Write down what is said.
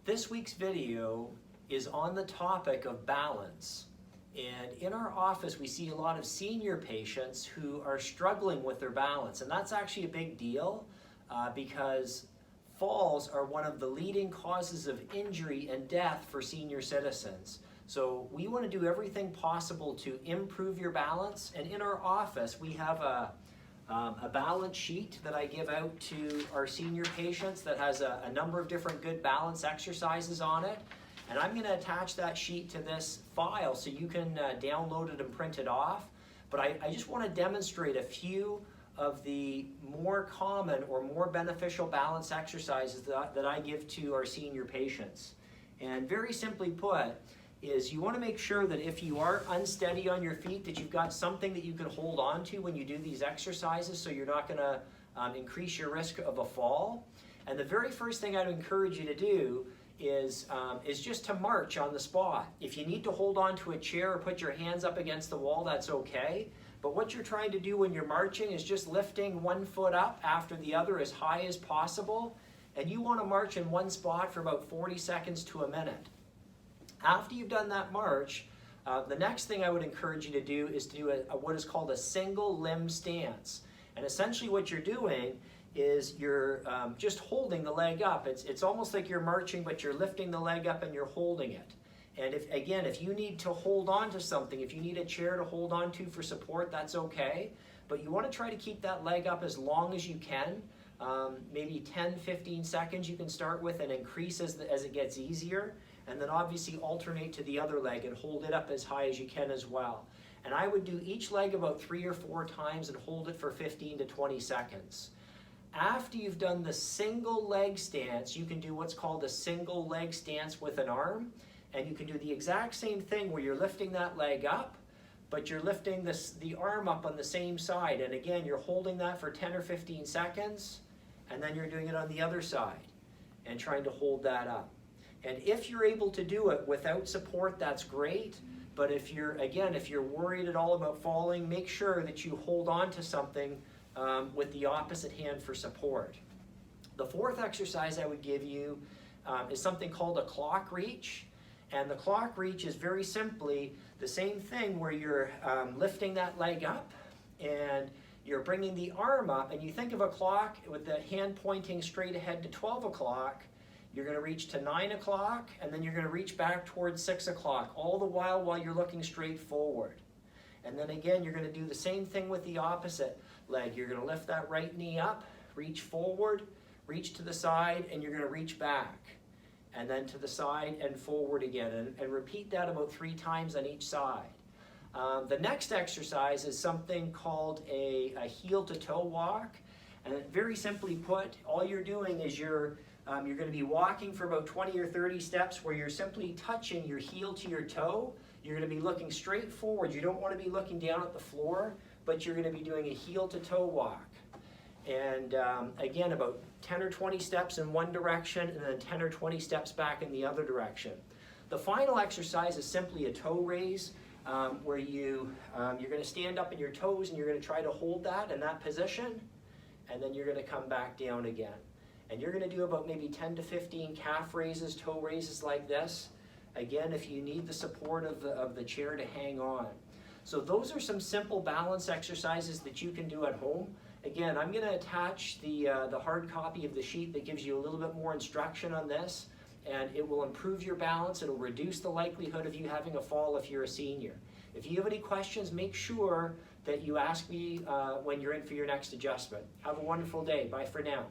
This week's video is on the topic of balance. And in our office, we see a lot of senior patients who are struggling with their balance. And that's actually a big deal because falls are one of the leading causes of injury and death for senior citizens. So we want to do everything possible to improve your balance. And in our office, we have a balance sheet that I give out to our senior patients that has a number of different good balance exercises on it. And I'm going to attach that sheet to this file so you can download it and print it off. But I just want to demonstrate a few of the more common or more beneficial balance exercises that I give to our senior patients. And very simply put, is you want to make sure that if you are unsteady on your feet, that you've got something that you can hold on to when you do these exercises so you're not going to increase your risk of a fall. And the very first thing I'd encourage you to do is just to march on the spot. If you need to hold on to a chair or put your hands up against the wall, that's okay. But what you're trying to do when you're marching is just lifting one foot up after the other as high as possible. And you want to march in one spot for about 40 seconds to a minute. After you've done that march, the next thing I would encourage you to do is to do what is called a single limb stance. And essentially what you're doing is you're just holding the leg up. It's almost like you're marching, but you're lifting the leg up and you're holding it. And if you need to hold on to something, if you need a chair to hold on to for support, that's okay. But you want to try to keep that leg up as long as you can. Maybe 10, 15 seconds you can start with and increase as it gets easier. And then obviously alternate to the other leg and hold it up as high as you can as well. And I would do each leg about 3 or 4 times and hold it for 15 to 20 seconds. After you've done the single leg stance, you can do what's called a single leg stance with an arm. And you can do the exact same thing where you're lifting that leg up, but you're lifting the arm up on the same side. And again, you're holding that for 10 or 15 seconds, and then you're doing it on the other side and trying to hold that up. And if you're able to do it without support, that's great. But if you're worried at all about falling, make sure that you hold on to something with the opposite hand for support. The fourth exercise I would give you is something called a clock reach. And the clock reach is very simply the same thing where you're lifting that leg up and you're bringing the arm up. And you think of a clock with the hand pointing straight ahead to 12 o'clock. You're going to reach to 9 o'clock, and then you're going to reach back towards 6 o'clock, all the while you're looking straight forward. And then again, you're going to do the same thing with the opposite leg. You're going to lift that right knee up, reach forward, reach to the side, and you're going to reach back. And then to the side and forward again. And repeat that about 3 times on each side. The next exercise is something called a heel-to-toe walk. And very simply put, all you're doing is you're going to be walking for about 20 or 30 steps where you're simply touching your heel to your toe. You're going to be looking straight forward. You don't want to be looking down at the floor, but you're going to be doing a heel-to-toe walk. And again, about 10 or 20 steps in one direction and then 10 or 20 steps back in the other direction. The final exercise is simply a toe raise where you're going to stand up in your toes and you're going to try to hold that in that position, and then you're going to come back down again. And you're going to do about maybe 10 to 15 calf raises, toe raises like this. Again, if you need the support of the chair to hang on. So those are some simple balance exercises that you can do at home. Again, I'm going to attach the hard copy of the sheet that gives you a little bit more instruction on this. And it will improve your balance. It'll reduce the likelihood of you having a fall if you're a senior. If you have any questions, make sure that you ask me when you're in for your next adjustment. Have a wonderful day. Bye for now.